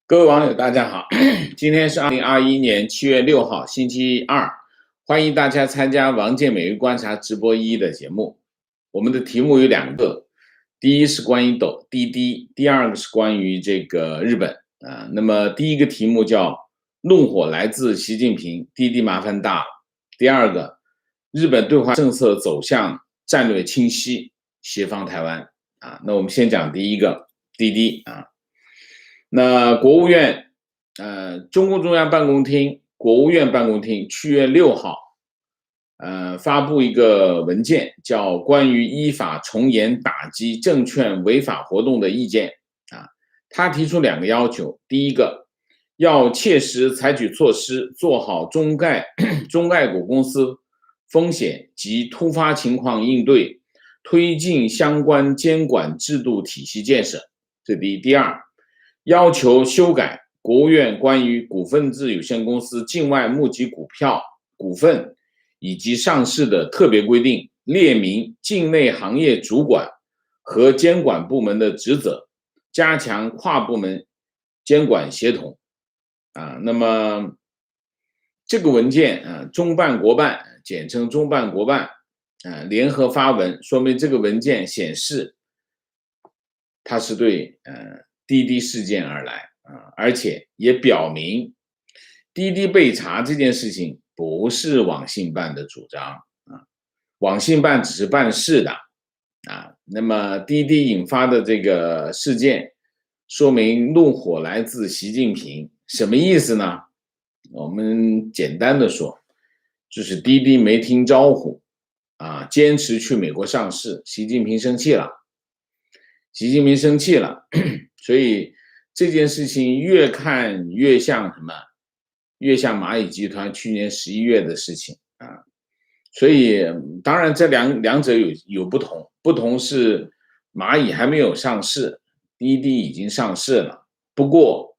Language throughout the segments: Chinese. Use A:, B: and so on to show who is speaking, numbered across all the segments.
A: 各位网友，大家好，今天是2021年7月6号，星期二，欢迎大家参加王健每日观察直播1的节目。我们的题目有两个，第一是关于滴滴，第二个是关于这个日本啊。那么第一个题目叫怒火来自习近平，滴滴麻烦大了。第二个，日本对华政策走向战略清晰，协防台湾啊。那我们先讲第一个滴滴啊。那国务院，中共中央办公厅、国务院办公厅7月6号，发布一个文件，叫《关于依法从严打击证券违法活动的意见》啊。他提出两个要求，第一个，要切实采取措施，做好中概股公司风险及突发情况应对，推进相关监管制度体系建设。这第一。第二，要求修改国务院关于股份制有限公司境外募集股份以及上市的特别规定，列明境内行业主管和监管部门的职责，加强跨部门监管协同。那么这个文件中办国办，简称中办国办联合发文，说明这个文件显示它是对滴滴事件而来而且也表明滴滴被查这件事情不是网信办的主张网信办只是办事的那么滴滴引发的这个事件，说明怒火来自习近平，什么意思呢？我们简单的说，就是滴滴没听招呼坚持去美国上市，习近平生气了，所以这件事情越看越像什么？越像蚂蚁集团去年11月的事情所以当然这两者有不同，不同是蚂蚁还没有上市，滴滴已经上市了。不过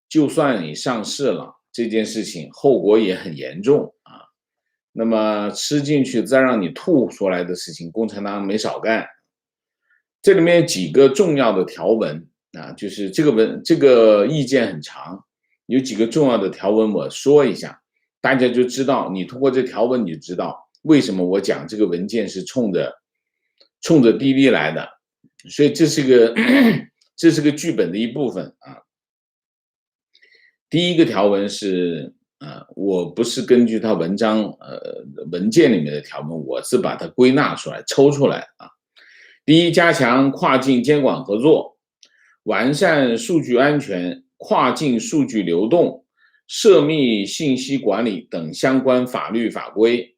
A: 就算你上市了，这件事情后果也很严重那么吃进去再让你吐出来的事情，共产党没少干。这里面有几个重要的条文就是这个意见很长，有几个重要的条文我说一下，大家就知道，你通过这条文你就知道为什么我讲这个文件是冲着滴滴来的，所以这是个剧本的一部分第一个条文是我不是根据他文件里面的条文，我是把它归纳出来抽出来第一，加强跨境监管合作，完善数据安全、跨境数据流动、涉密信息管理等相关法律法规，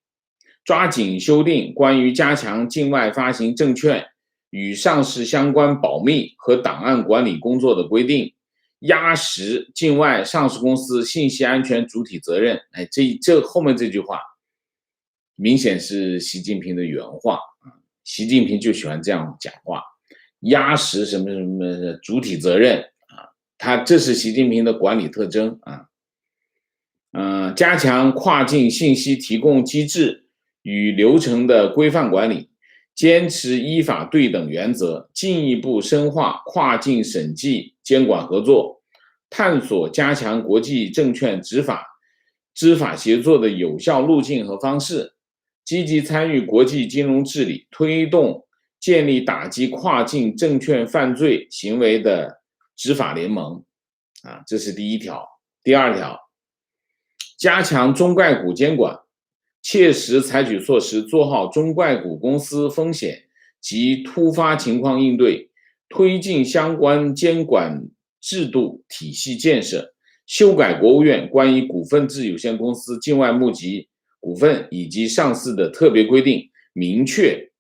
A: 抓紧修订关于加强境外发行证券与上市相关保密和档案管理工作的规定，压实境外上市公司信息安全主体责任。这后面这句话明显是习近平的原话习近平就喜欢这样讲话，压实什么什么主体责任这是习近平的管理特征加强跨境信息提供机制与流程的规范管理，坚持依法对等原则，进一步深化跨境审计监管合作，探索加强国际证券执法协作的有效路径和方式，积极参与国际金融治理，推动建立打击跨境证券犯罪行为的执法联盟这是第一条。第二条，加强中概股监管，切实采取措施，做好中概股公司风险及突发情况应对，推进相关监管制度体系建设，修改国务院关于股份制有限公司境外募集股份以及上市的特别规定，明确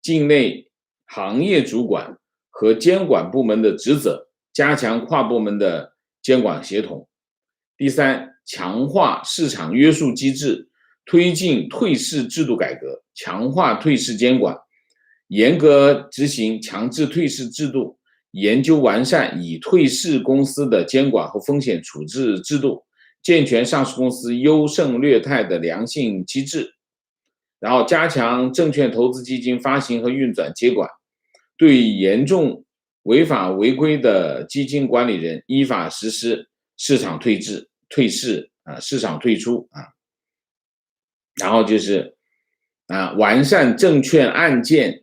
A: 境内行业主管和监管部门的职责，加强跨部门的监管协同。第三，强化市场约束机制，推进退市制度改革，强化退市监管，严格执行强制退市制度，研究完善已退市公司的监管和风险处置制度，健全上市公司优胜劣汰的良性机制，然后加强证券投资基金发行和运转监管，对严重违法违规的基金管理人依法实施市场退市市场退出然后就是完善证券案件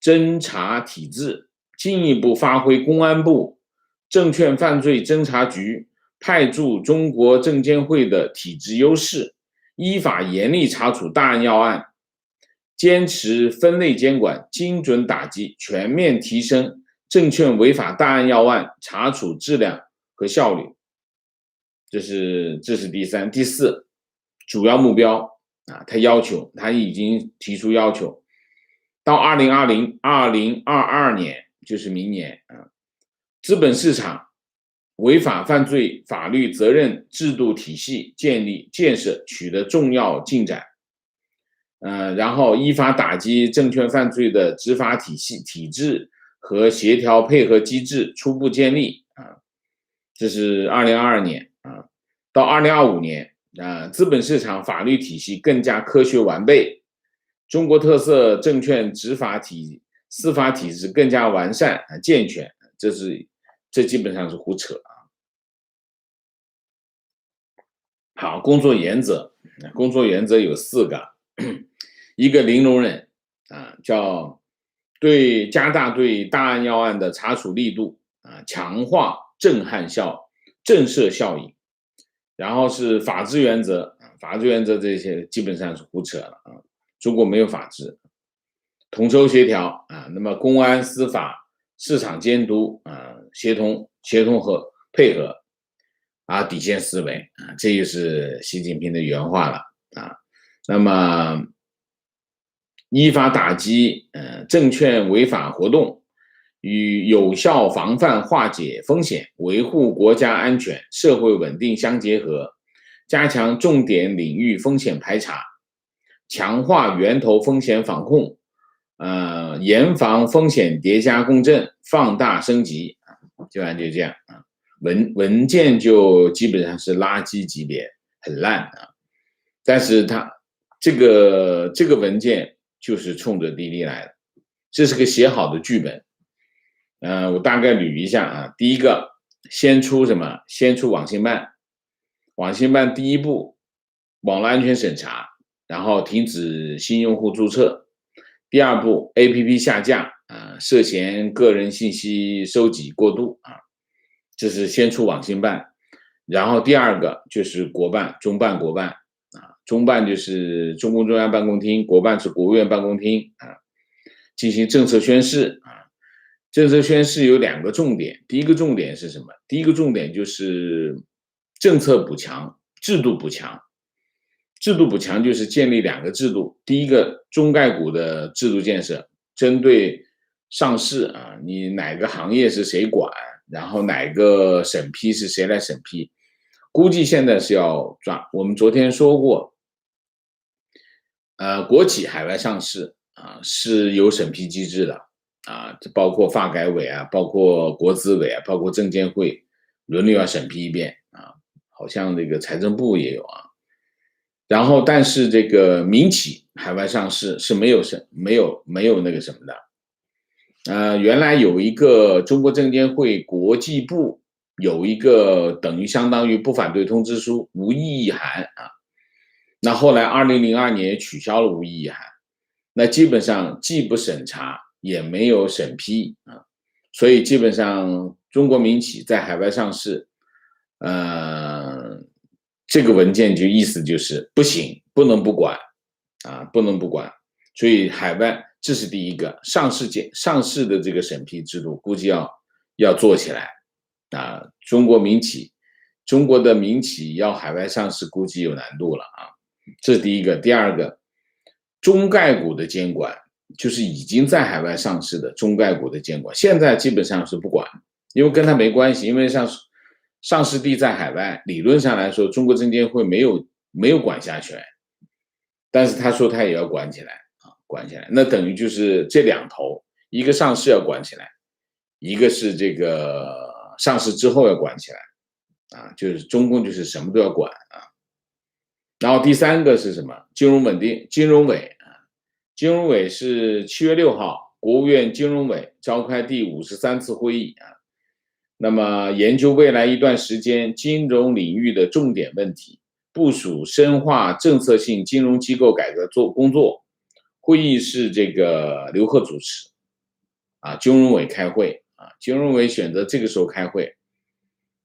A: 侦查体制，进一步发挥公安部证券犯罪侦查局派驻中国证监会的体制优势，依法严厉查处大案要案，坚持分类监管，精准打击，全面提升证券违法大案要案查处质量和效率。这是第三。第四，主要目标他已经提出要求，到2022年，就是明年资本市场违法犯罪法律责任制度体系建设取得重要进展。然后依法打击证券犯罪的执法体制和协调配合机制初步建立这是2022年到2025年资本市场法律体系更加科学完备，中国特色证券执法司法体制更加完善健全，这基本上是胡扯好，工作原则有4个，一个零容忍叫加大对大案要案的查处力度强化震慑效应。然后是法治原则，这些基本上是胡扯了中国没有法治。统筹协调那么公安、司法、市场监督协同和配合底线思维这就是习近平的原话了那么依法打击证券违法活动，与有效防范化解风险，维护国家安全、社会稳定相结合，加强重点领域风险排查，强化源头风险防控，严防风险叠加共振、放大升级，就这样文件就基本上是垃圾级别，很烂但是它这个文件就是冲着滴滴来的，这是个写好的剧本。我大概捋一下第一个，先出网信办，网信办第一步网络安全审查，然后停止新用户注册。第二步 APP 下架涉嫌个人信息收集过度这是先出网信办。然后第二个就是国办，中办国办中办就是中共中央办公厅，国办是国务院办公厅进行政策宣示政策宣示有2个重点，第一个重点是什么？第一个重点就是政策补强、制度补强。制度补强就是建立2个制度，第一个中概股的制度建设，针对上市你哪个行业是谁管，然后哪个审批是谁来审批，估计现在是要抓。我们昨天说过，国企海外上市是有审批机制的这包括发改委包括国资委包括证监会轮流要审批一遍好像这个财政部也有然后但是这个民企海外上市是没有那个什么的原来有一个中国证监会国际部有一个相当于不反对通知书无异议函那后来2002年取消了无异议函，那基本上既不审查也没有审批所以基本上中国民企在海外上市这个文件意思就是不行，不能不管不能不管。所以海外这是第一个上市的这个审批制度估计要做起来中国的民企要海外上市估计有难度了这是第一个。第二个，中概股的监管，就是已经在海外上市的中概股的监管，现在基本上是不管，因为跟它没关系，因为上市地在海外，理论上来说，中国证监会没有管辖权，但是他说他也要管起来那等于就是这2头，一个上市要管起来，一个是这个上市之后要管起来就是中共就是什么都要管然后第3个是什么？金融委是7月6号国务院金融委召开第53次会议啊，那么研究未来一段时间金融领域的重点问题，部署深化政策性金融机构改革工作。会议是这个刘鹤主持啊，金融委开会啊，金融委选择这个时候开会，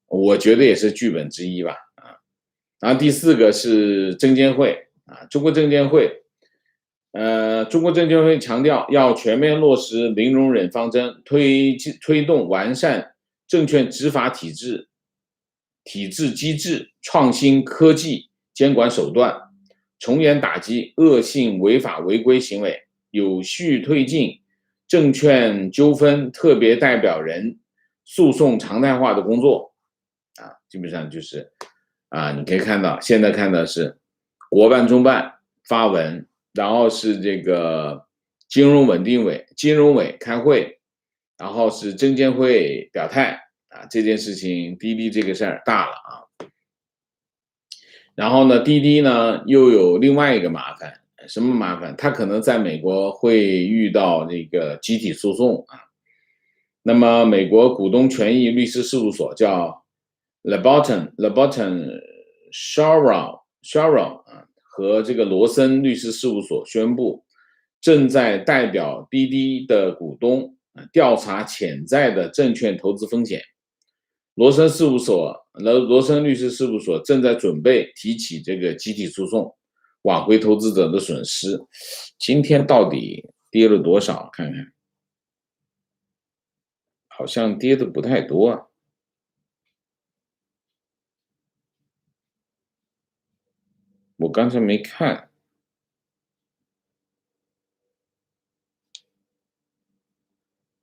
A: 我觉得也是剧本之一吧啊。然后第四个是证监会啊，中国证监会。中国证监会强调要全面落实零容忍方针，推动完善证券执法体制机制，创新科技监管手段，从严打击恶性违法违规行为，有序推进证券纠纷特别代表人诉讼常态化的工作啊，基本上就是啊，你可以看到现在看到是国办中办发文。然后是这个金融委开会，然后是证监会表态啊，这件事情滴滴这个事儿大了啊。然后呢，滴滴呢又有另外一个麻烦，什么麻烦？它可能在美国会遇到这个集体诉讼啊。那么美国股东权益律师事务所叫 Lebaton Shara 啊。和这个罗森律师事务所宣布，正在代表滴滴的股东调查潜在的证券投资风险。罗森律师事务所正在准备提起这个集体诉讼，挽回投资者的损失。今天到底跌了多少？看看，好像跌的不太多啊。我刚才没看，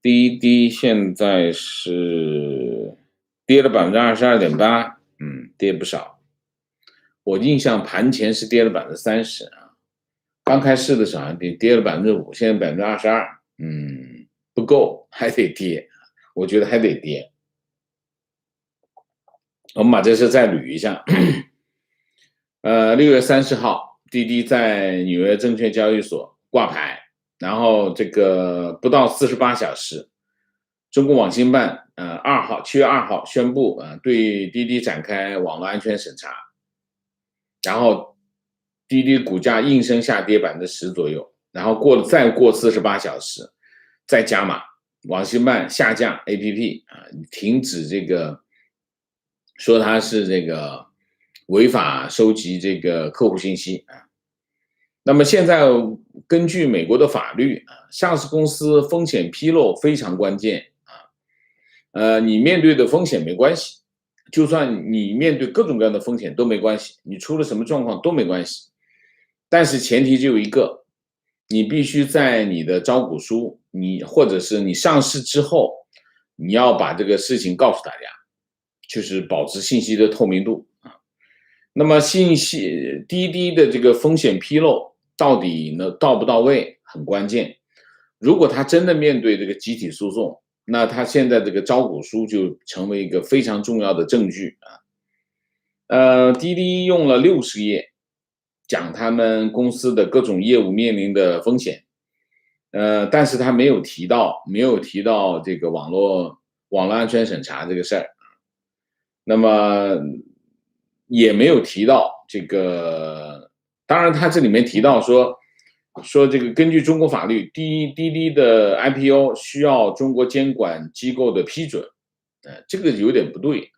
A: 滴滴现在是跌了22.8%，跌不少。我印象盘前是跌了30%啊，刚开市的时候跌了5%，现在22%，不够，还得跌，我觉得还得跌。我们把这事再捋一下。6月30号，滴滴在纽约证券交易所挂牌，然后这个不到48小时，中国网信办7月2号宣布对滴滴展开网络安全审查，然后滴滴股价应声下跌10%左右，然后再过48小时再加码，网信办下架 APP 停止这个说它是这个违法收集这个客户信息啊。那么现在根据美国的法律上市公司风险披露非常关键啊。你面对的风险没关系，就算你面对各种各样的风险都没关系，你出了什么状况都没关系。但是前提就有一个，你必须在你的招股书，或者是你上市之后，你要把这个事情告诉大家，就是保持信息的透明度啊。那么滴滴的这个风险披露到底呢到不到位很关键。如果他真的面对这个集体诉讼，那他现在这个招股书就成为一个非常重要的证据啊。滴滴用了60页讲他们公司的各种业务面临的风险，但是他没有提到这个网络安全审查这个事儿，那么也没有提到这个。当然，他这里面提到说这个根据中国法律，滴滴的 IPO 需要中国监管机构的批准，这个有点不对，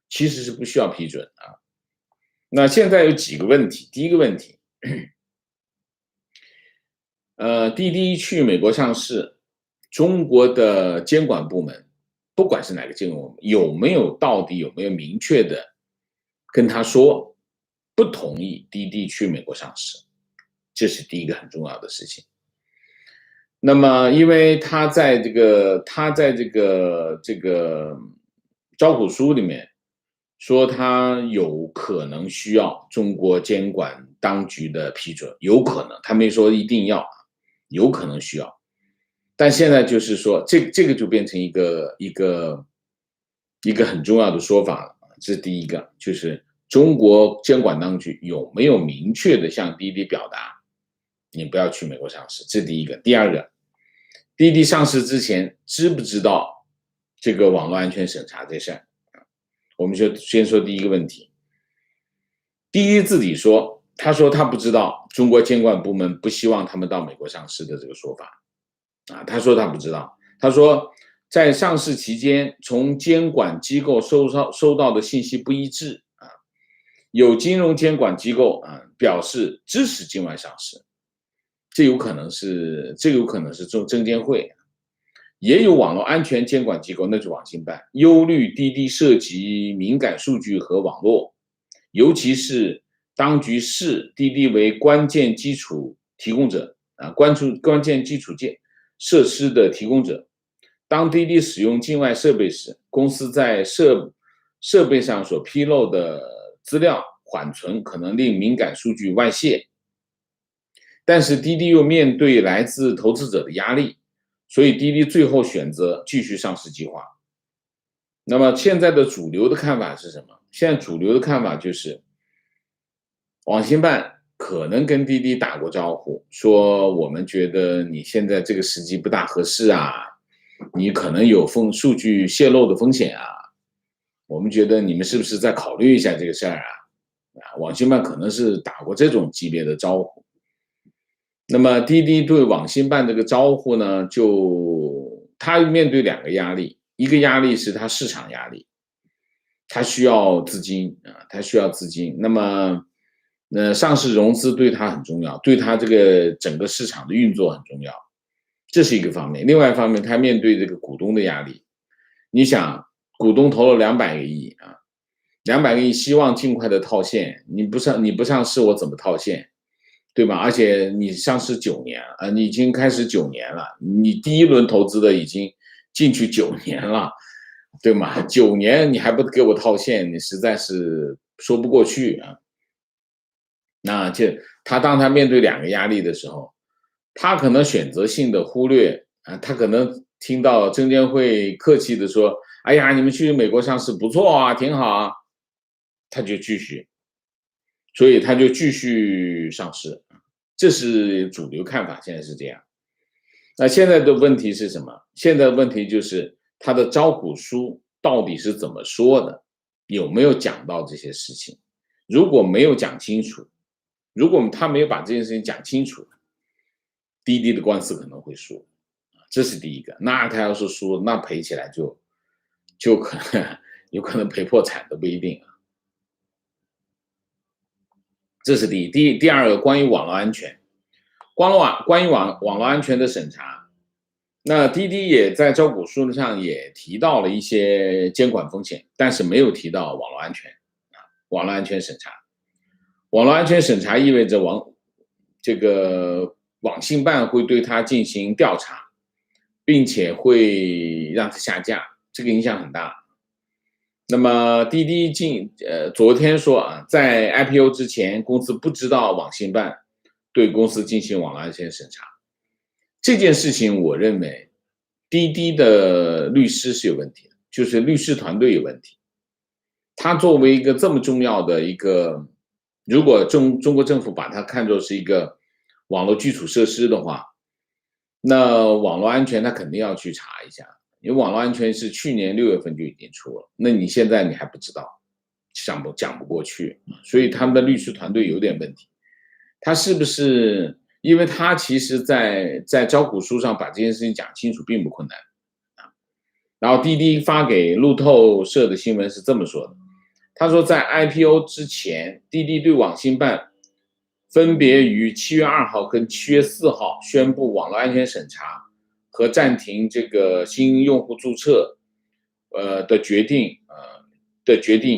A: 其实是不需要批准啊。那现在有几个问题，第一个问题，滴滴去美国上市，中国的监管部门，不管是哪个监管部门，到底有没有明确的跟他说不同意滴滴去美国上市，这是第一个很重要的事情。那么，因为他在这个招股书里面说他有可能需要中国监管当局的批准，有可能，他没说一定要，有可能需要。但现在就是说，这个就变成一个很重要的说法了。这是第一个，就是中国监管当局有没有明确的向滴滴表达，你不要去美国上市，这是第一个。第二个，滴滴上市之前知不知道这个网络安全审查这事儿？我们就先说第一个问题。滴滴自己说，他说他不知道中国监管部门不希望他们到美国上市的这个说法他说他不知道，他说在上市期间，从监管机构收到的信息不一致有金融监管机构表示支持境外上市，这有可能是证监会，也有网络安全监管机构，那就是网信办，忧虑滴滴涉及敏感数据和网络，尤其是当局视滴滴为关键基础提供者关键基础设施的提供者。当滴滴使用境外设备时，公司在设备上所披露的资料缓存可能令敏感数据外泄。但是滴滴又面对来自投资者的压力，所以滴滴最后选择继续上市计划。那么现在的主流的看法是什么？现在主流的看法就是网信办可能跟滴滴打过招呼，说我们觉得你现在这个时机不大合适你可能有数据泄露的风险我们觉得你们是不是再考虑一下这个事儿网信办可能是打过这种级别的招呼。那么滴滴对网信办这个招呼呢，他面对两个压力，一个压力是他市场压力，他需要资金那么上市融资对他很重要，对他这个整个市场的运作很重要，这是一个方面。另外一方面，他面对这个股东的压力，你想股东投了200个亿200个亿希望尽快的套现，你不上市我怎么套现，对吧？而且你上市9年你已经开始9年了，你第一轮投资的已经进去9年了，对吗？9年你还不给我套现，你实在是说不过去那当他面对2个压力的时候，他可能选择性的忽略他可能听到证监会客气的说，哎呀，你们去美国上市不错挺好他就继续上市，这是主流看法，现在是这样。那现在的问题是什么？现在的问题就是他的招股书到底是怎么说的，有没有讲到这些事情？如果没有讲清楚，如果他没有把这件事情讲清楚，滴滴的官司可能会输，这是第一个。那他要是输，那赔起来就有可能赔破产都不一定这是第一。第二个，关于网络安全，关于网络安全的审查，那滴滴也在招股书上也提到了一些监管风险，但是没有提到网络安全网络安全审查。网络安全审查意味着网信办会对它进行调查，并且会让它下架，这个影响很大。那么滴滴昨天说在 IPO 之前，公司不知道网信办对公司进行网络安全审查。这件事情，我认为滴滴的律师是有问题的，就是律师团队有问题。他作为一个这么重要的一个，如果中国政府把它看作是一个网络基础设施的话，那网络安全他肯定要去查一下。因为网络安全是去年6月份就已经出了，那你现在你还不知道，讲不过去，所以他们的律师团队有点问题。他是不是因为他其实在招股书上把这件事情讲清楚并不困难然后滴滴发给路透社的新闻是这么说的，他说在 IPO 之前，滴滴对网信办分别于7月2号跟7月4号宣布网络安全审查和暂停这个新用户注册的决定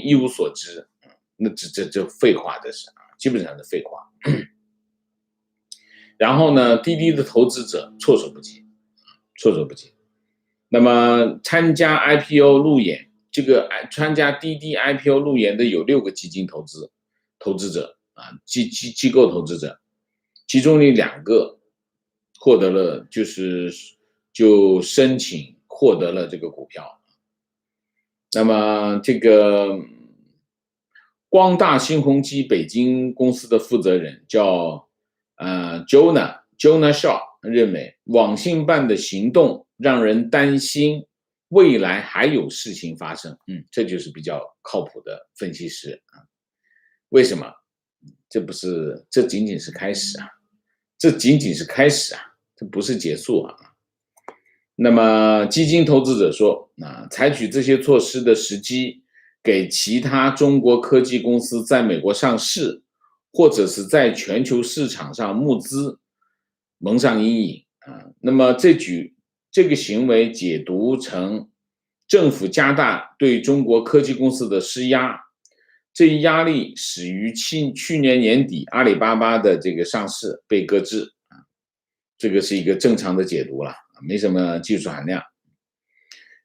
A: 一无所知。那这废话，这是基本上是废话。然后呢，滴滴的投资者措手不及。那么参加 IPO 路演，参加滴滴 IPO 路演的有6个基金投资者机构投资者，其中有2个获得了就申请获得了这个股票。那么这个光大新鸿基北京公司的负责人叫Jonah Shaw 认为，网信办的行动让人担心未来还有事情发生。这就是比较靠谱的分析师啊。为什么？这仅仅是开始啊，这仅仅是开始啊，这不是结束啊。那么基金投资者说，采取这些措施的时机，给其他中国科技公司在美国上市，或者是在全球市场上募资，蒙上阴影啊。那么这个行为解读成政府加大对中国科技公司的施压，这一压力始于去年年底阿里巴巴的这个上市被搁置啊，这个是一个正常的解读了，没什么技术含量。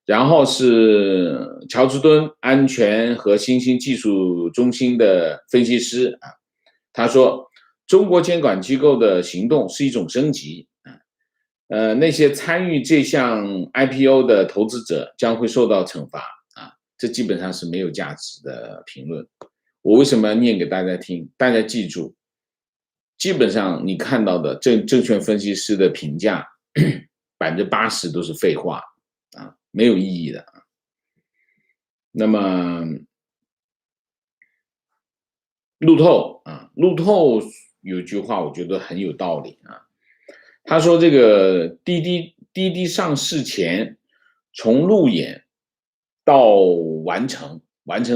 A: 然后是乔治敦安全和新兴技术中心的分析师啊，他说，中国监管机构的行动是一种升级啊，那些参与这项 IPO 的投资者将会受到惩罚啊，这基本上是没有价值的评论。我为什么要念给大家听？大家记住，基本上你看到的证券分析师的评价，80%都是废话啊，没有意义的啊。那么路透有句话我觉得很有道理啊，他说这个滴滴上市前，从路演到完成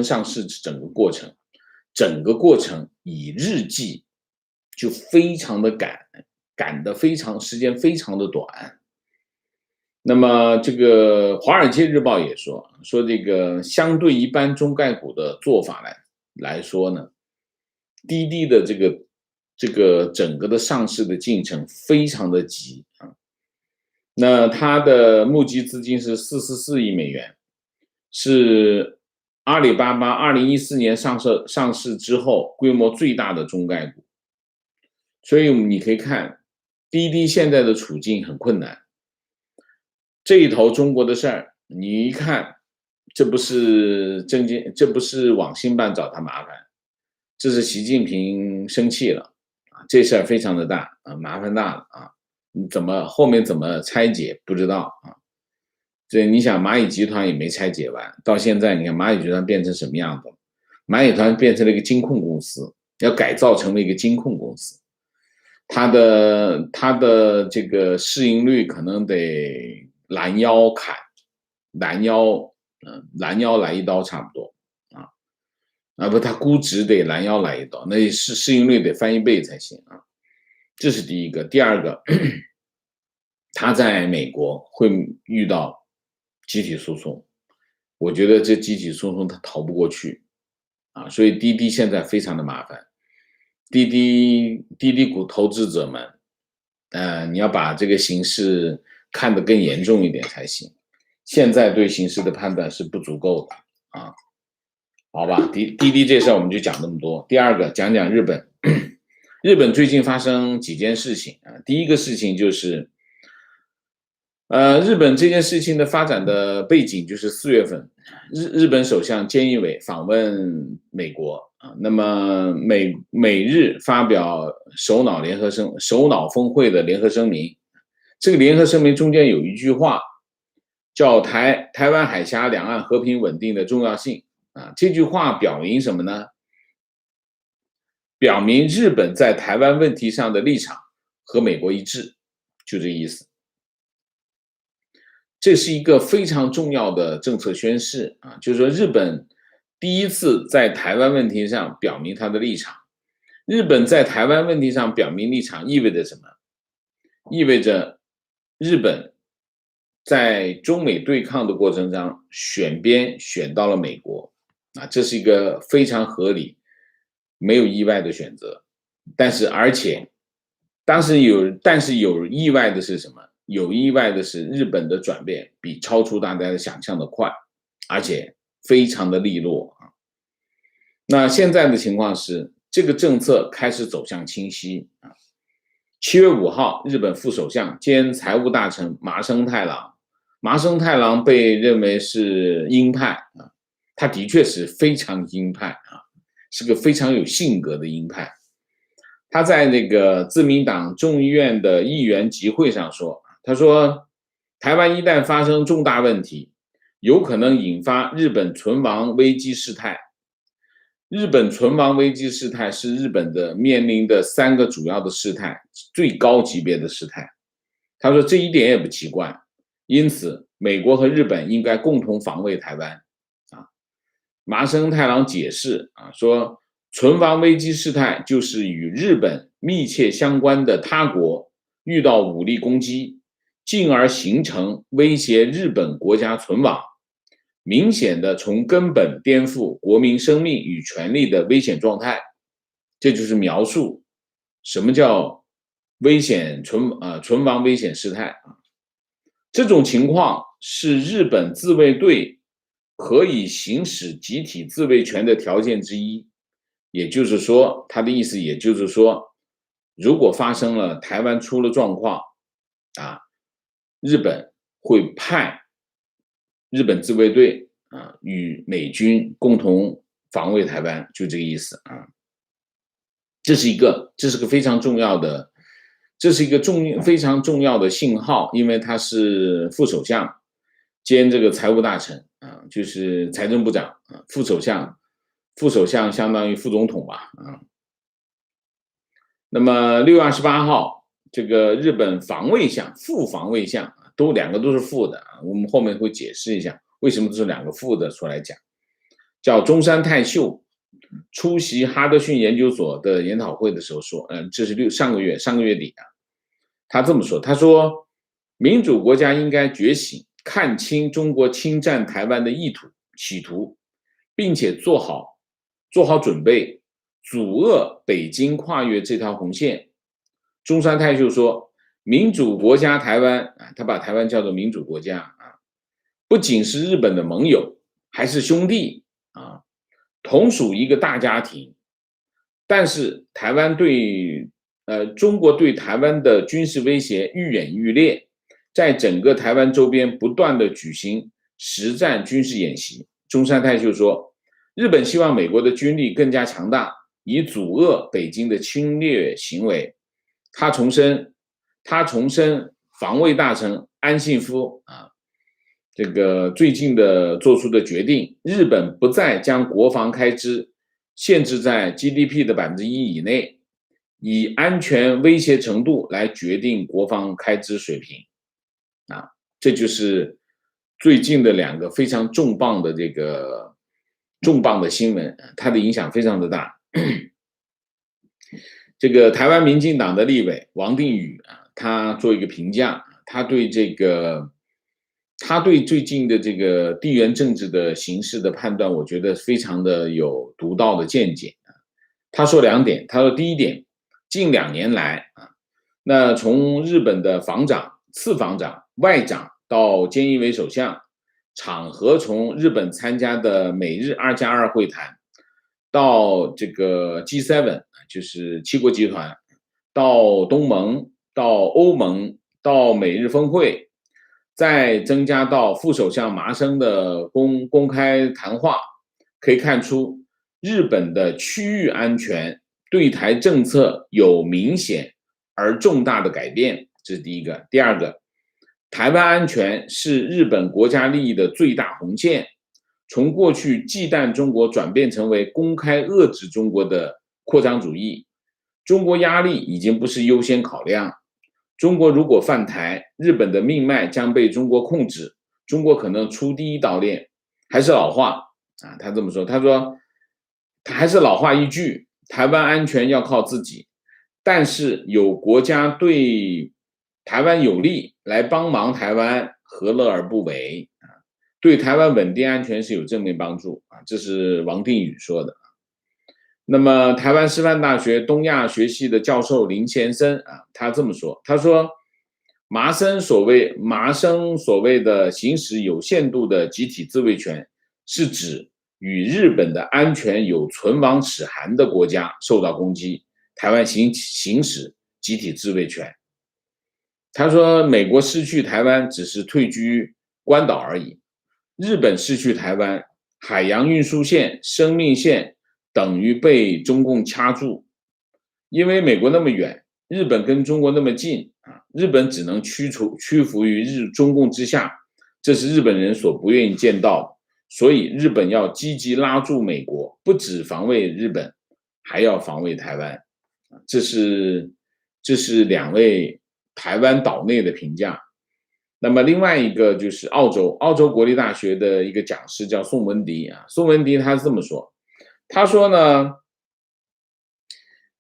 A: 上市整个过程以日计，就非常的赶得时间非常的短。那么这个《华尔街日报》也说这个相对一般中概股的做法来说呢，滴滴的这个整个的上市的进程非常的急啊。那它的募集资金是44亿美元，是阿里巴巴2014年上市之后规模最大的中概股。所以你可以看滴滴现在的处境很困难。这一头中国的事儿，你一看，这不是网信办找他麻烦，这是习近平生气了啊，这事儿非常的大啊，麻烦大了啊，后面怎么拆解不知道啊。这你想蚂蚁集团也没拆解完，到现在你看蚂蚁集团变成什么样子了？蚂蚁集团变成了一个金控公司，要改造成为一个金控公司，它的这个市盈率可能得拦腰砍，拦腰来一刀差不多啊，不，它估值得拦腰来一刀，那市盈率得翻1倍才行啊，这是第一个。第二个，他在美国会遇到集体诉讼，我觉得这集体诉讼他逃不过去啊，所以滴滴现在非常的麻烦。滴滴股投资者们，你要把这个形势看得更严重一点才行。现在对形势的判断是不足够的啊，好吧？滴滴这事儿我们就讲那么多。第二个讲讲日本，日本最近发生几件事情啊。第一个事情就是，日本这件事情的发展的背景就是4月份，日本首相菅义伟访问美国啊，那么美日发表首脑峰会的联合声明，这个联合声明中间有一句话叫台湾海峡两岸和平稳定的重要性啊，这句话表明什么呢？表明日本在台湾问题上的立场和美国一致，就这意思。这是一个非常重要的政策宣示啊，就是说日本第一次在台湾问题上表明他的立场。日本在台湾问题上表明立场意味着什么？意味着日本在中美对抗的过程中选边选到了美国啊，这是一个非常合理、没有意外的选择。但是有意外的是什么？有意外的是，日本的转变比超出大家的想象的快，而且非常的利落啊。那现在的情况是，这个政策开始走向清晰啊。7月5号，日本副首相兼财务大臣麻生太郎被认为是鹰派啊，他的确是非常鹰派啊，是个非常有性格的鹰派。他在那个自民党众议院的议员集会上说，他说台湾一旦发生重大问题，有可能引发日本存亡危机事态。日本存亡危机事态是日本的面临的3个主要的事态，最高级别的事态。他说这一点也不奇怪，因此美国和日本应该共同防卫台湾。麻生太郎解释说存亡危机事态就是与日本密切相关的他国遇到武力攻击，进而形成威胁日本国家存亡，明显的从根本颠覆国民生命与权利的危险状态。这就是描述什么叫存亡危险事态。这种情况是日本自卫队可以行使集体自卫权的条件之一。也就是说，他的意思也就是说，如果发生了台湾出了状况日本会派日本自卫队与美军共同防卫台湾，就这个意思这是个非常重要的，这是一个非常重要的信号，因为他是副首相兼这个财务大臣就是财政部长副首相相当于副总统吧那么6月28号，这个日本副防卫相两个都是副的我们后面会解释一下为什么这是2个副的出来讲，叫中山泰秀出席哈德逊研究所的研讨会的时候说，这是上个月底他这么说，他说民主国家应该觉醒，看清中国侵占台湾的企图，并且做好准备，阻遏北京跨越这条红线。中山泰秀说，民主国家台湾他把台湾叫做民主国家不仅是日本的盟友，还是兄弟同属一个大家庭。但是中国对台湾的军事威胁愈演愈烈，在整个台湾周边不断的举行实战军事演习。中山泰秀说，日本希望美国的军力更加强大，以阻遏北京的侵略行为。他重申防卫大臣安信夫这个最近的做出的决定，日本不再将国防开支限制在 GDP 的1%以内，以安全威胁程度来决定国防开支水平这就是最近的2个非常重磅的新闻，它的影响非常的大。这个台湾民进党的立委王定宇他做一个评价，他对最近的这个地缘政治的形势的判断，我觉得非常的有独到的见解。他说2点，他说第一点，近2年来那从日本的防长、次防长、外长到菅义伟首相，场合从日本参加的美日2+2会谈，到这个 G7 就是7国集团，到东盟，到欧盟，到美日峰会，再增加到副首相麻生的公开谈话，可以看出日本的区域安全对台政策有明显而重大的改变，这是第一个。第二个，台湾安全是日本国家利益的最大红线，从过去忌惮中国转变成为公开遏制中国的扩张主义，中国压力已经不是优先考量。中国如果犯台，日本的命脉将被中国控制，中国可能出第一岛链。还是老话他这么说，他说还是老话一句，台湾安全要靠自己，但是有国家对台湾有利来帮忙台湾，何乐而不为对台湾稳定安全是有正面帮助这是王定宇说的。那么台湾师范大学东亚学系的教授林先生他这么说，他说麻生所谓的行使有限度的集体自卫权，是指与日本的安全有存亡齿寒的国家受到攻击，台湾行使集体自卫权。他说美国失去台湾只是退居关岛而已，日本失去台湾，海洋运输线、生命线等于被中共掐住。因为美国那么远，日本跟中国那么近啊，日本只能屈服于中共之下，这是日本人所不愿意见到的。所以日本要积极拉住美国，不止防卫日本，还要防卫台湾。这是两位台湾岛内的评价。那么另外一个就是澳洲国立大学的一个讲师叫宋文迪啊，宋文迪他是这么说，他说呢，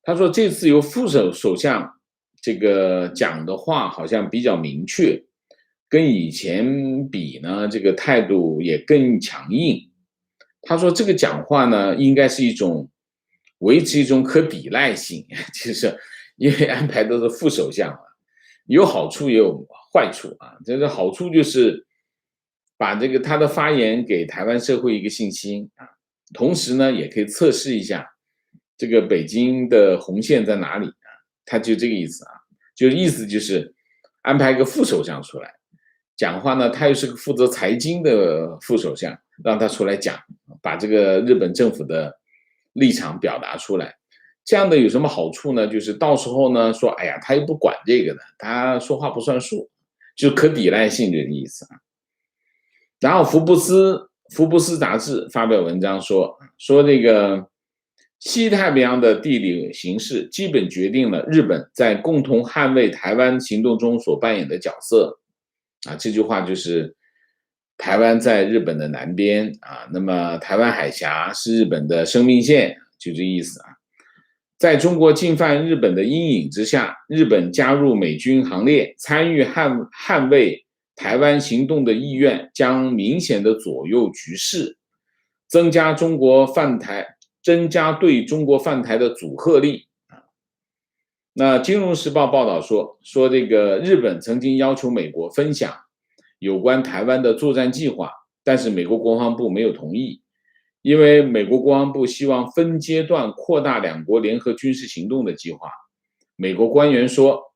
A: 他说这次由副首相这个讲的话好像比较明确，跟以前比呢，这个态度也更强硬。他说这个讲话呢，应该是维持一种可抵赖性，就是因为安排都是副首相啊，有好处也有坏处啊。这个好处就是把这个他的发言给台湾社会一个信心啊，同时呢，也可以测试一下这个北京的红线在哪里啊？他就这个意思啊，就意思就是安排一个副首相出来讲话呢，他又是个负责财经的副首相，让他出来讲，把这个日本政府的立场表达出来。这样的有什么好处呢？就是到时候呢说，哎呀，他又不管这个的，他说话不算数，就可抵赖性这个意思啊。然后福布斯杂志发表文章说这个西太平洋的地理形势基本决定了日本在共同捍卫台湾行动中所扮演的角色啊。这句话就是台湾在日本的南边啊，那么台湾海峡是日本的生命线，就这意思啊。在中国进犯日本的阴影之下，日本加入美军行列，参与捍卫台湾行动的意愿将明显的左右局势，增加对中国犯台的阻吓力。那《金融时报》报道说这个日本曾经要求美国分享有关台湾的作战计划，但是美国国防部没有同意，因为美国国防部希望分阶段扩大两国联合军事行动的计划。美国官员说，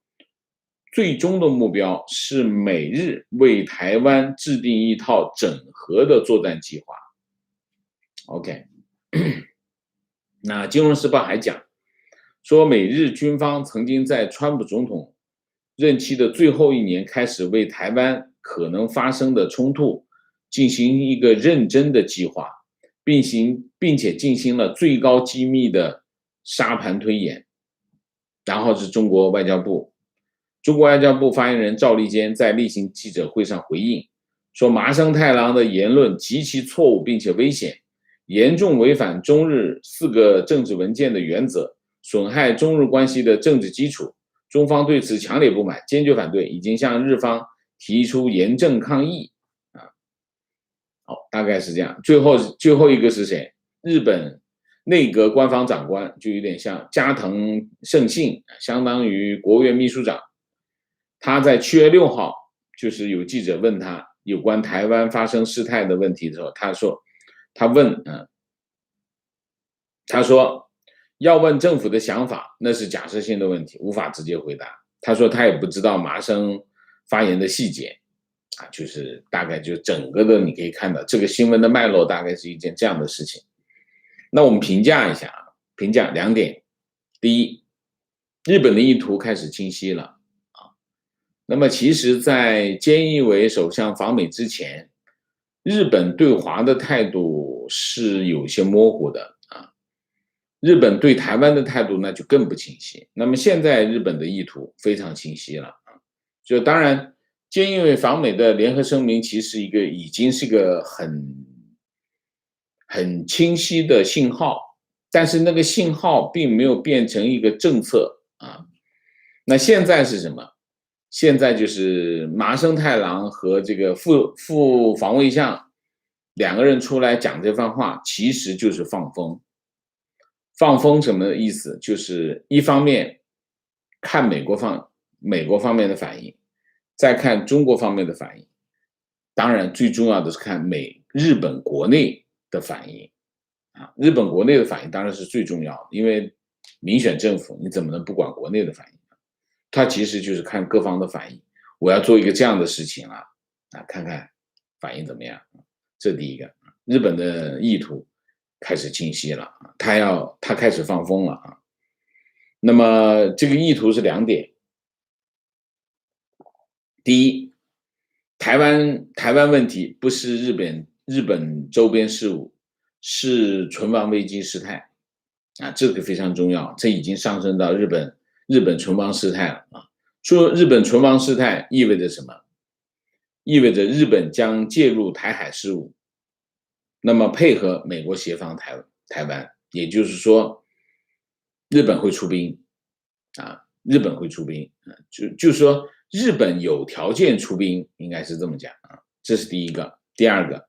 A: 最终的目标是美日为台湾制定一套整合的作战计划。OK， 那《金融时报》还讲说，美日军方曾经在川普总统任期的最后一年开始为台湾可能发生的冲突进行一个认真的计划，并且进行了最高机密的沙盘推演。然后是中国外交部发言人赵立坚在例行记者会上回应说，麻生太郎的言论极其错误并且危险，严重违反中日4个政治文件的原则，损害中日关系的政治基础。中方对此强烈不满，坚决反对，已经向日方提出严正抗议。好，大概是这样。最后一个是谁？日本内阁官方长官，就有点像加藤胜信，相当于国务院秘书长。他在7月6号，就是有记者问他有关台湾发生事态的问题的时候，他说要问政府的想法，那是假设性的问题，无法直接回答。他说他也不知道麻生发言的细节啊，就是大概就整个的你可以看到这个新闻的脉络大概是一件这样的事情。那我们评价一下啊，评价2点。第一，日本的意图开始清晰了啊。那么其实在菅义伟首相访美之前，日本对华的态度是有些模糊的啊，日本对台湾的态度那就更不清晰。那么现在日本的意图非常清晰了啊，就当然菅义伟访美的联合声明其实已经是个很清晰的信号，但是那个信号并没有变成一个政策啊。那现在是什么？现在就是麻生太郎和这个副防卫相2个人出来讲这番话，其实就是放风。放风什么意思？就是一方面看美国方面的反应，再看中国方面的反应，当然最重要的是看日本国内的反应啊。日本国内的反应当然是最重要的，因为民选政府你怎么能不管国内的反应？他其实就是看各方的反应，我要做一个这样的事情啊，看看反应怎么样。这第一个，日本的意图开始清晰了，他开始放风了啊。那么这个意图是2点。第一，台湾问题不是日本周边事务，是存亡危机事态啊，这个非常重要，这已经上升到日本存亡事态了啊。说日本存亡事态意味着什么？意味着日本将介入台海事务，那么配合美国协防台湾，也就是说，日本会出兵啊，日本会出兵啊，就是说日本有条件出兵，应该是这么讲啊，这是第一个。第二个，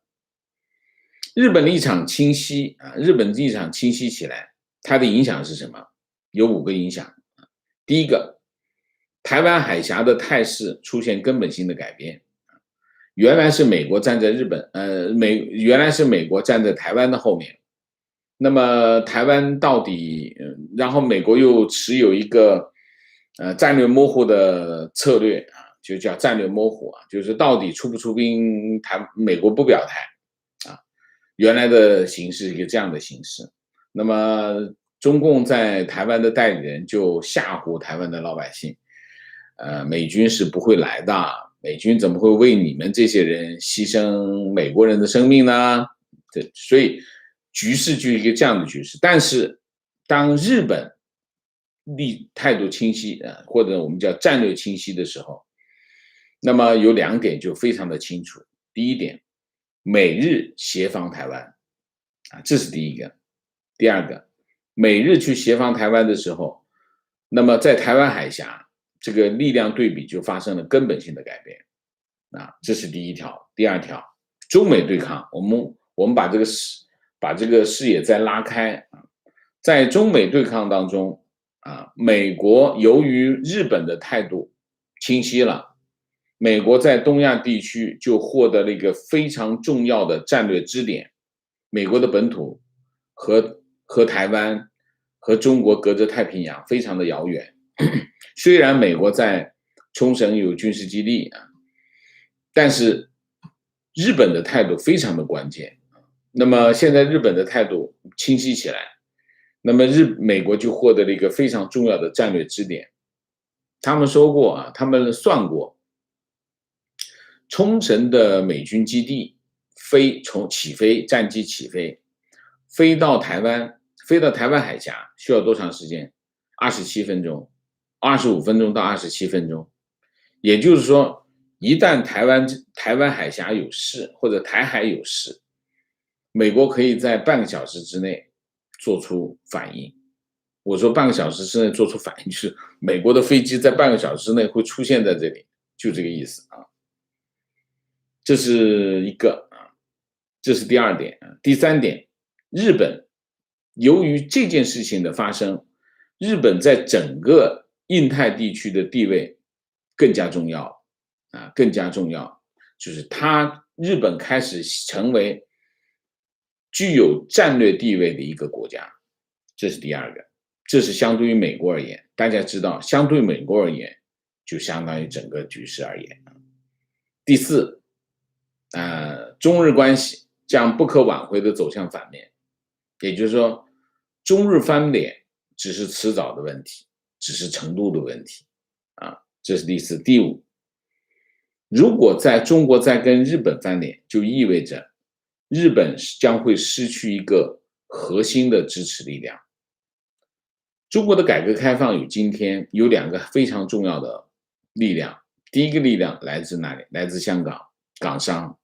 A: 日本立场清晰啊，日本立场清晰起来，它的影响是什么？有5个影响。第一个，台湾海峡的态势出现根本性的改变。原来是美国站在原来是美国站在台湾的后面，那么台湾到底，然后美国又持有一个战略模糊的策略啊，就叫战略模糊啊，就是到底出不出兵，美国不表态啊，原来的形势是一个这样的形势，那么中共在台湾的代理人就吓唬台湾的老百姓，美军是不会来的。美军怎么会为你们这些人牺牲美国人的生命呢？所以局势就是一个这样的局势。但是当日本态度清晰或者我们叫战略清晰的时候，那么有2点就非常的清楚。第一点，美日协防台湾啊，这是第一个。第二个，美日去协防台湾的时候，那么在台湾海峡这个力量对比就发生了根本性的改变啊，这是第一条。第二条，中美对抗，我们把这个视野再拉开啊，在中美对抗当中啊，美国由于日本的态度清晰了，美国在东亚地区就获得了一个非常重要的战略支点，美国的本土和台湾和中国隔着太平洋非常的遥远。虽然美国在冲绳有军事基地啊，但是日本的态度非常的关键。那么现在日本的态度清晰起来，那么美国就获得了一个非常重要的战略支点。他们说过啊，他们算过，冲绳的美军基地战机起飞，飞到台湾海峡需要多长时间？27分钟，25分钟到27分钟。也就是说，一旦台湾海峡有事或者台海有事，美国可以在半个小时之内做出反应。我说半个小时之内做出反应，就是美国的飞机在半个小时之内会出现在这里，就这个意思啊。这是一个啊，这是第2点啊。第3点，日本由于这件事情的发生，日本在整个印太地区的地位更加重要啊，更加重要，就是日本开始成为具有战略地位的一个国家，这是第2个。这是相对于美国而言，大家知道，相对美国而言，就相当于整个局势而言。第4，中日关系将不可挽回的走向反面，也就是说，中日翻脸只是迟早的问题，只是程度的问题啊，这是第4。第5，如果在中国再跟日本翻脸，就意味着日本将会失去一个核心的支持力量。中国的改革开放与今天有2个非常重要的力量，第一个力量来自哪里？来自香港，港商。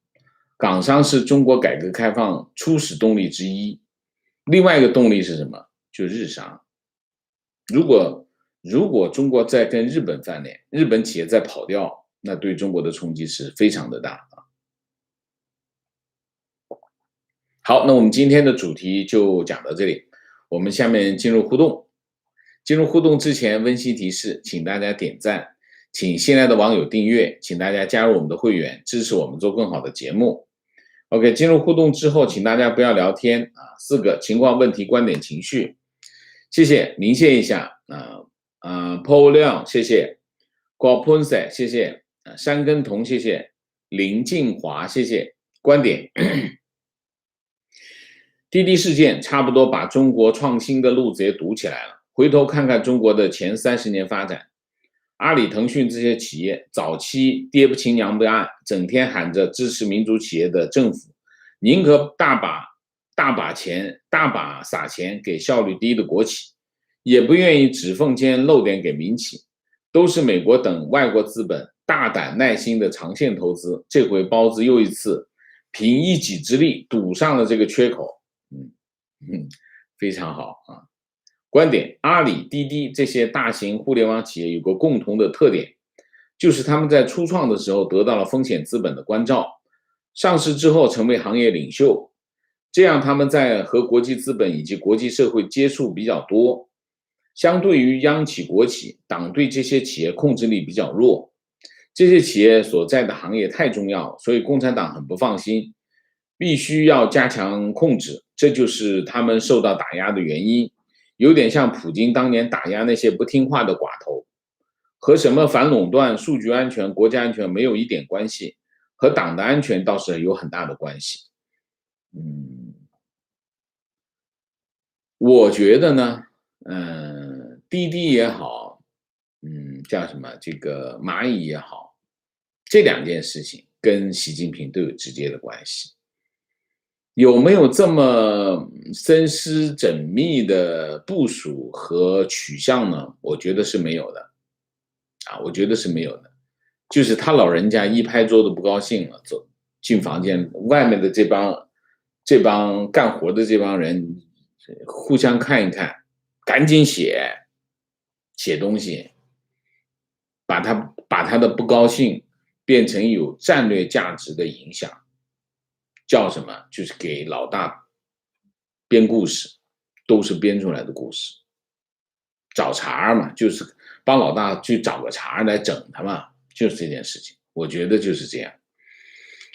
A: 港商是中国改革开放初始动力之一，另外一个动力是什么？就是日商。如果中国再跟日本翻脸，日本企业再跑掉，那对中国的冲击是非常的大。好，那我们今天的主题就讲到这里，我们下面进入互动。进入互动之前，温馨提示，请大家点赞，请新来的网友订阅，请大家加入我们的会员，支持我们做更好的节目。OK， 进入互动之后，请大家不要聊天啊，4个情况、问题、观点、情绪，谢谢，凝谢一下Paul 亮，谢谢 郭喷塞，谢谢山根彤，谢谢林静华，谢谢观点。滴滴事件差不多把中国创新的路子也堵起来了，回头看看中国的前30年发展，阿里、腾讯这些企业早期爹不亲娘不爱，整天喊着支持民主企业的政府，宁可大把撒钱给效率低的国企，也不愿意指缝间漏点给民企，都是美国等外国资本大胆耐心的长线投资，这回包子又一次凭一己之力堵上了这个缺口。非常好啊。观点：阿里、滴滴这些大型互联网企业有个共同的特点，就是他们在初创的时候得到了风险资本的关照，上市之后成为行业领袖，这样他们在和国际资本以及国际社会接触比较多。相对于央企、国企，党对这些企业控制力比较弱，这些企业所在的行业太重要，所以共产党很不放心，必须要加强控制，这就是他们受到打压的原因。有点像普京当年打压那些不听话的寡头，和什么反垄断、数据安全、国家安全没有一点关系，和党的安全倒是有很大的关系。我觉得呢，滴滴也好，叫什么这个蚂蚁也好，这2件事情跟习近平都有直接的关系。有没有这么深思缜密的部署和取向呢？我觉得是没有的，我觉得是没有的。就是他老人家一拍桌子不高兴了，走进房间，外面的这帮干活的这帮人互相看一看，赶紧写东西，把他的不高兴变成有战略价值的影响。叫什么？就是给老大编故事，都是编出来的故事。找茬嘛，就是帮老大去找个茬来整他嘛，就是这件事情。我觉得就是这样。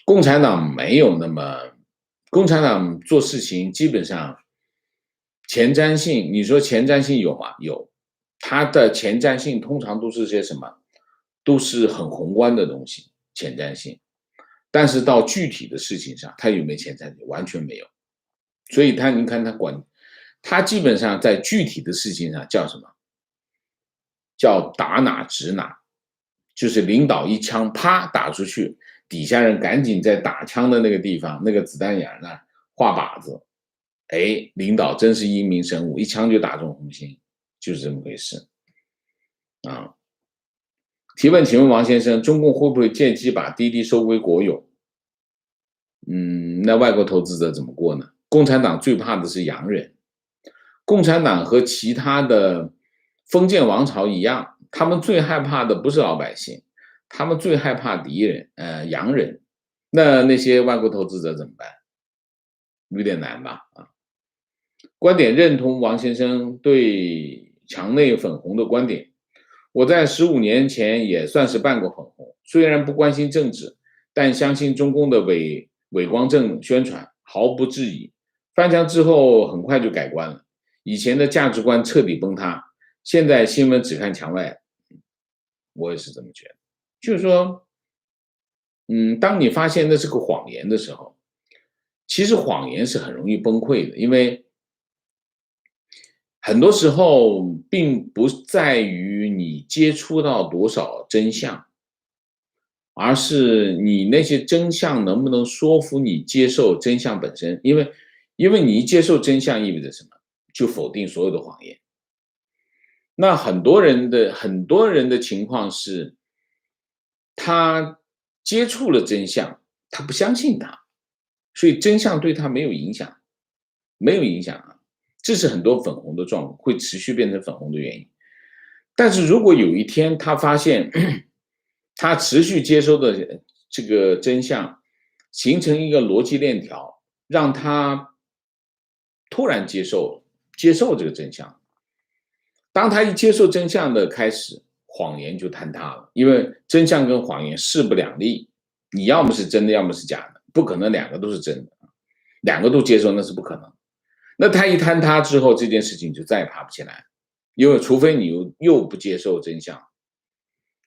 A: 共产党没有那么，共产党做事情基本上前瞻性，你说前瞻性有吗？有，它的前瞻性通常都是些什么？都是很宏观的东西，前瞻性。但是到具体的事情上，他有没有前瞻性？完全没有。所以你看他基本上在具体的事情上叫什么？叫打哪指哪，就是领导一枪啪打出去，底下人赶紧在打枪的那个地方那个子弹眼那儿画靶子。领导真是英明神武，一枪就打中红心，就是这么回事啊。提问，请问王先生，中共会不会借机把滴滴收归国有？那外国投资者怎么过呢？共产党最怕的是洋人，共产党和其他的封建王朝一样，他们最害怕的不是老百姓，他们最害怕敌人，洋人。那些外国投资者怎么办？有点难吧？观点认同王先生对墙内粉红的观点。我在15年前也算是办过粉红，虽然不关心政治，但相信中共的伪光正宣传，毫不质疑。翻墙之后很快就改观了，以前的价值观彻底崩塌，现在新闻只看墙外。我也是这么觉得，就是说，当你发现那是个谎言的时候，其实谎言是很容易崩溃的，因为很多时候并不在于你接触到多少真相，而是你那些真相能不能说服你接受真相本身。因为你一接受真相意味着什么？就否定所有的谎言。那很多人的情况是，他接触了真相，他不相信他，所以真相对他没有影响，没有影响啊。这是很多粉红的状况会持续变成粉红的原因。但是如果有一天他发现他持续接收的这个真相形成一个逻辑链条，让他突然接受这个真相，当他一接受真相的开始，谎言就坍塌了，因为真相跟谎言势不两立，你要么是真的，要么是假的，不可能两个都是真的，两个都接受那是不可能。那他一坍塌之后，这件事情就再也爬不起来，因为除非你又不接受真相，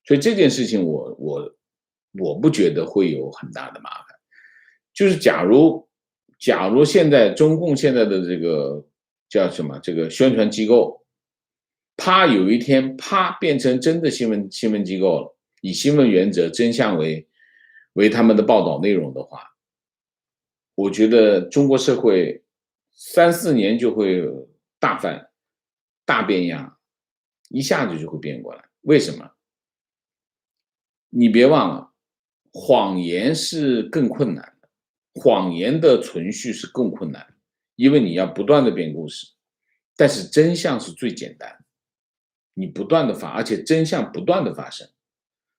A: 所以这件事情我不觉得会有很大的麻烦。就是假如现在中共现在的这个叫什么这个宣传机构，啪有一天啪变成真的新闻机构了，以新闻原则、真相为他们的报道内容的话，我觉得中国社会3-4年就会大变样，一下子就会变过来。为什么？你别忘了，谎言是更困难的，谎言的存续是更困难的，因为你要不断的编故事，但是真相是最简单的，你不断的而且真相不断的发生，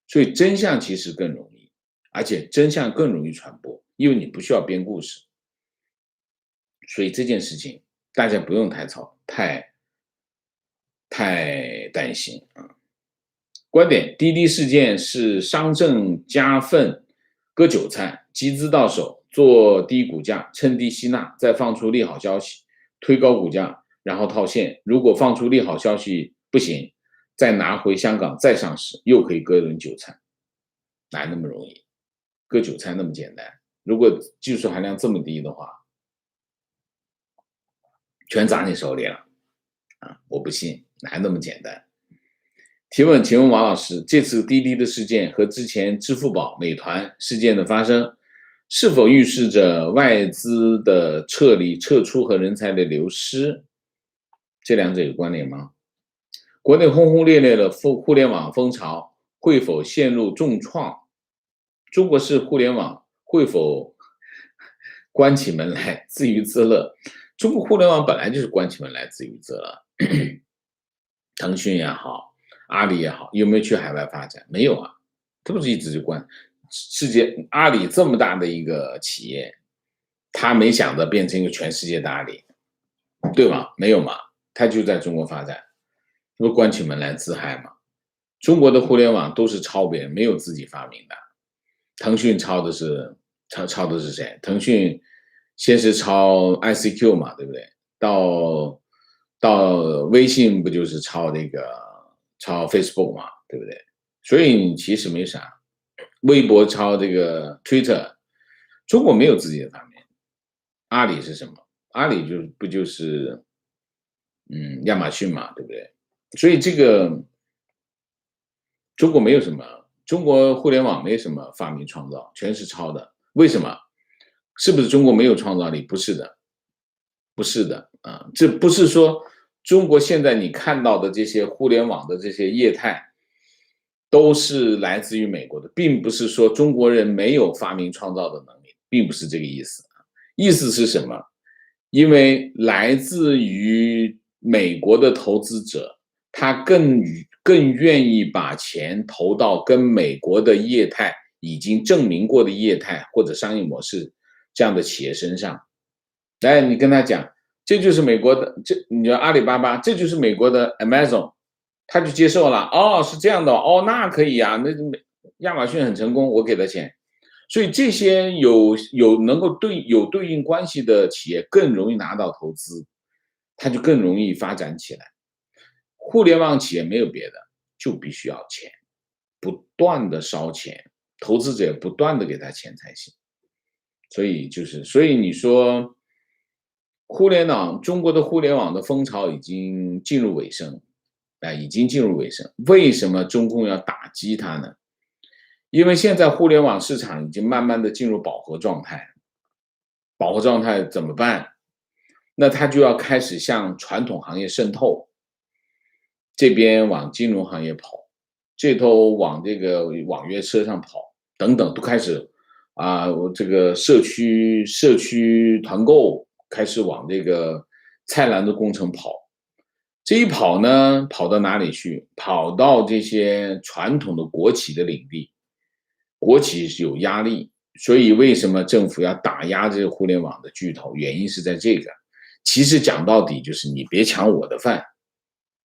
A: 所以真相其实更容易，而且真相更容易传播，因为你不需要编故事。所以这件事情大家不用太担心啊。观点：滴滴事件是商政加愤割韭菜，集资到手，做低股价，趁低吸纳，再放出利好消息，推高股价，然后套现。如果放出利好消息不行，再拿回香港再上市，又可以割一轮韭菜，哪那么容易？割韭菜那么简单？如果技术含量这么低的话，全砸你手里了啊！我不信，哪那么简单？提问，请问王老师，这次滴滴的事件和之前支付宝、美团事件的发生，是否预示着外资的撤离、撤出和人才的流失？这两者有关联吗？国内轰轰烈烈的互联网风潮会否陷入重创？中国式互联网会否关起门来自娱自乐？中国互联网本来就是关起门来自娱自乐，腾讯也好，阿里也好，有没有去海外发展？没有啊，它不是一直就关。阿里这么大的一个企业，他没想着变成一个全世界的阿里，对吧？没有嘛，他就在中国发展，这不关起门来自嗨嘛？中国的互联网都是抄别人，没有自己发明的。腾讯抄的是谁？腾讯先是抄 ICQ 嘛，对不对？到微信不就是抄Facebook 嘛，对不对？所以其实没啥。微博抄这个 Twitter， 中国没有自己的发明。阿里是什么？阿里不就是亚马逊嘛，对不对？所以这个中国没有什么，中国互联网没什么发明创造，全是抄的。为什么？是不是中国没有创造力？不是的，不是的啊，这不是说中国现在你看到的这些互联网的这些业态都是来自于美国的，并不是说中国人没有发明创造的能力，并不是这个意思。意思是什么？因为来自于美国的投资者，他更愿意把钱投到跟美国的业态已经证明过的业态或者商业模式这样的企业身上。来，你跟他讲，这就是美国的，你说阿里巴巴，这就是美国的 Amazon， 他就接受了。哦，是这样的哦，那可以啊，那亚马逊很成功，我给他钱。所以这些能够有对应关系的企业更容易拿到投资，它就更容易发展起来。互联网企业没有别的，就必须要钱，不断的烧钱，投资者不断的给他钱才行。所以你说中国的互联网的风潮已经进入尾声，已经进入尾声。为什么中共要打击它呢？因为现在互联网市场已经慢慢的进入饱和状态，饱和状态怎么办？那它就要开始向传统行业渗透，这边往金融行业跑，这头往这个网约车上跑，等等，都开始这个社区团购开始往这个菜篮子工程跑。这一跑呢，跑到哪里去？跑到这些传统的国企的领地。国企是有压力，所以为什么政府要打压这个互联网的巨头？原因是在这个。其实讲到底就是你别抢我的饭，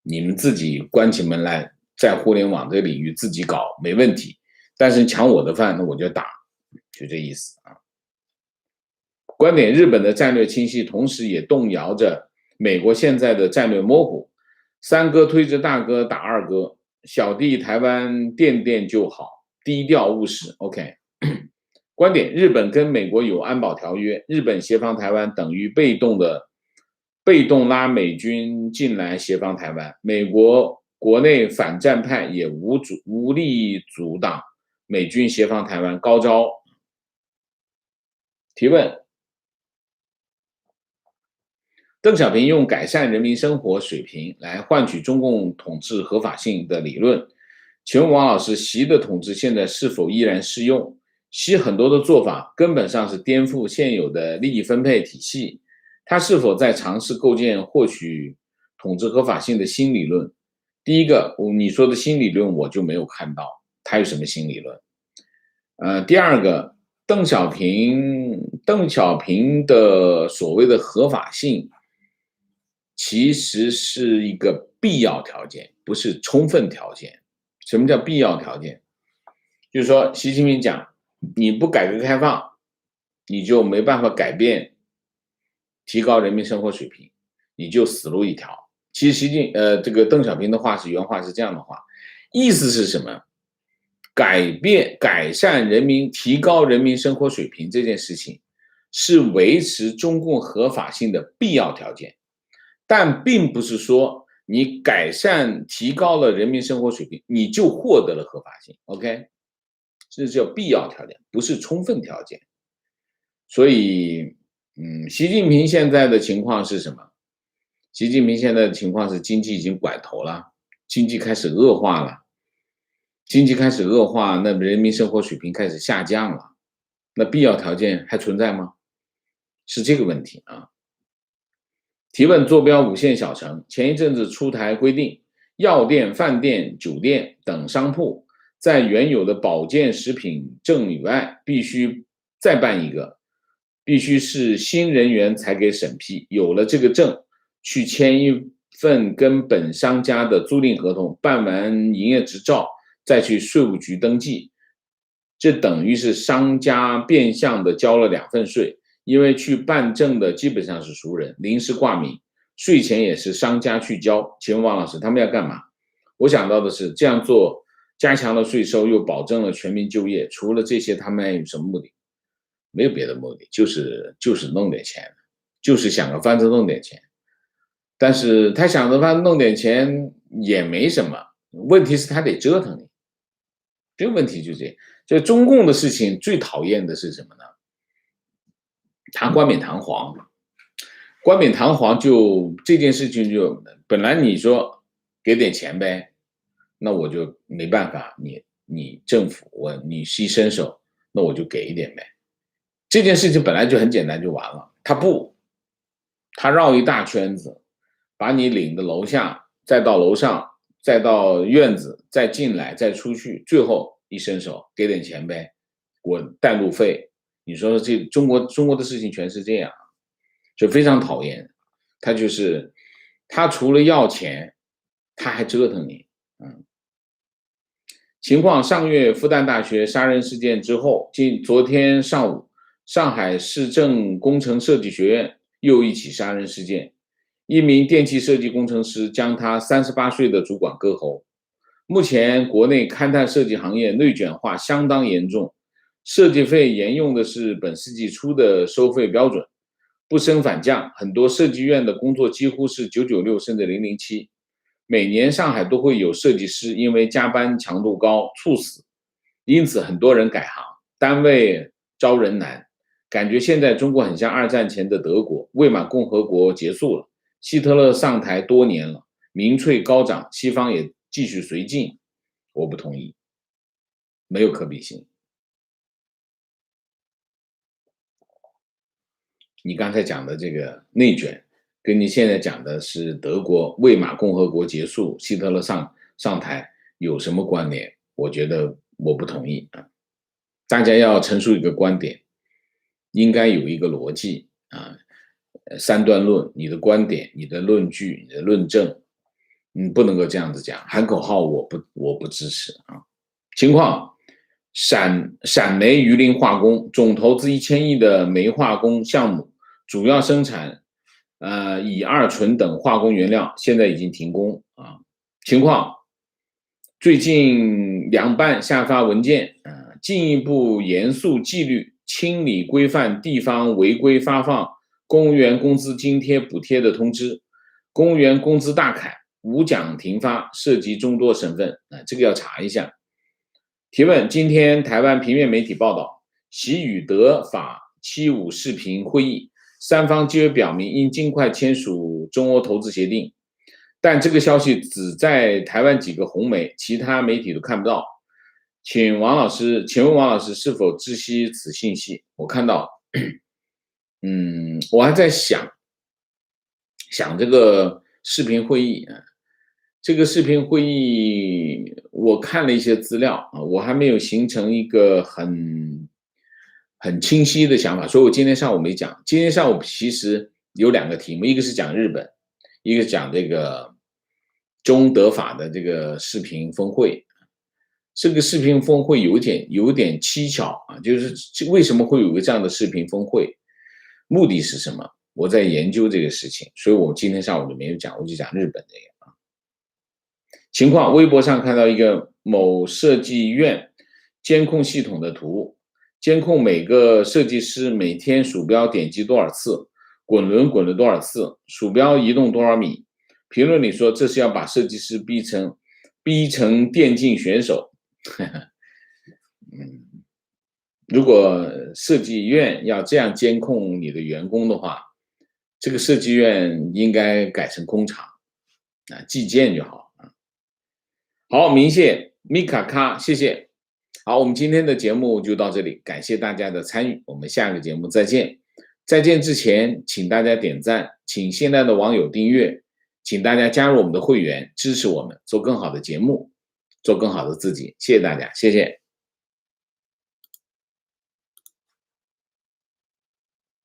A: 你们自己关起门来在互联网这个领域自己搞没问题，但是抢我的饭那我就打，就这意思啊。观点：日本的战略清晰，同时也动摇着美国现在的战略模糊。三哥推着大哥打二哥，小弟台湾垫垫就好。低调务实 ，OK。观点：日本跟美国有安保条约，日本协防台湾等于被动的被动拉美军进来协防台湾，美国国内反战派也无力阻挡美军协防台湾，高招。提问：邓小平用改善人民生活水平来换取中共统治合法性的理论，请问王老师，习的统治现在是否依然适用？习很多的做法根本上是颠覆现有的利益分配体系，他是否在尝试构建获取统治合法性的新理论？第一个，你说的新理论我就没有看到，他有什么新理论？第二个，邓小平的所谓的合法性，其实是一个必要条件，不是充分条件。什么叫必要条件？就是说，习近平讲，你不改革开放，你就没办法改变、提高人民生活水平，你就死路一条。其实这个邓小平的话原话是这样的话，意思是什么？改善提高人民生活水平这件事情，是维持中共合法性的必要条件，但并不是说你提高了人民生活水平，你就获得了合法性。OK， 这叫必要条件，不是充分条件。所以，习近平现在的情况是什么？习近平现在的情况是经济已经拐头了，经济开始恶化了。经济开始恶化，那人民生活水平开始下降了，那必要条件还存在吗？是这个问题啊。提问：坐标5线小城，前一阵子出台规定，药店、饭店、酒店等商铺在原有的保健食品证以外，必须再办一个，必须是新人员才给审批。有了这个证，去签一份跟本商家的租赁合同，办完营业执照，再去税务局登记，这等于是商家变相的交了2份税，因为去办证的基本上是熟人，临时挂名，税钱也是商家去交。请问王老师，他们要干嘛？我想到的是这样做，加强了税收，又保证了全民就业。除了这些，他们还有什么目的？没有别的目的，就是弄点钱，就是想个法子弄点钱。但是他想着法子弄点钱也没什么，问题是他得折腾你。这个问题就这样。就中共的事情最讨厌的是什么呢？他冠冕堂皇，就这件事情就本来你说给点钱呗，那我就没办法，你政府你一伸手，那我就给一点呗。这件事情本来就很简单就完了，他绕一大圈子，把你领到楼下，再到楼上，再到院子，再进来，再出去，最后一伸手给点钱呗，我带路费。你说这中国的事情全是这样，就非常讨厌。他除了要钱，他还折腾你。情况：上月复旦大学杀人事件之后，昨天上午，上海市政工程设计学院又一起杀人事件，一名电气设计工程师将他38岁的主管割喉。目前国内勘探设计行业内卷化相当严重，设计费沿用的是本世纪初的收费标准，不升反降，很多设计院的工作几乎是996甚至007。每年上海都会有设计师因为加班强度高猝死，因此很多人改行，单位招人难。感觉现在中国很像2战前的德国，魏玛共和国结束了，希特勒上台多年了，民粹高涨，西方也继续绥靖。我不同意，没有可比性。你刚才讲的这个内卷，跟你现在讲的是德国魏玛共和国结束，希特勒上台有什么关联？我觉得我不同意啊。大家要陈述一个观点，应该有一个逻辑啊。3段论，你的观点、你的论据、你的论证，你不能够这样子讲。喊口号我不支持啊。情况：陕煤榆林化工总投资1000亿的煤化工项目，主要生产乙二醇等化工原料，现在已经停工啊。情况：最近两办下发文件，进一步严肃纪律，清理规范地方违规发放公务员工资津贴补贴的通知，公务员工资大砍，5奖停发，涉及众多省份，这个要查一下。提问：今天台湾平面媒体报道，习与德法75视频会议，三方皆表明应尽快签署中欧投资协定，但这个消息只在台湾几个红媒，其他媒体都看不到。请问王老师是否知悉此信息？我看到，我还在想这个视频会议啊，这个视频会议我看了一些资料啊，我还没有形成一个很清晰的想法，所以我今天上午没讲。今天上午其实有2个题目，一个是讲日本，一个讲这个中德法的这个视频峰会。这个视频峰会有点蹊跷啊，就是为什么会有个这样的视频峰会，目的是什么？我在研究这个事情，所以我今天上午就没有讲，我就讲日本这个啊情况。微博上看到一个某设计院监控系统的图，监控每个设计师每天鼠标点击多少次，滚轮滚了多少次，鼠标移动多少米。评论里说这是要把设计师逼成电竞选手。如果设计院要这样监控你的员工的话，这个设计院应该改成工厂啊，计件就好啊。好，明谢米卡卡，谢谢。好，我们今天的节目就到这里，感谢大家的参与，我们下个节目再见。再见之前，请大家点赞，请现在的网友订阅，请大家加入我们的会员，支持我们做更好的节目，做更好的自己。谢谢大家，谢谢。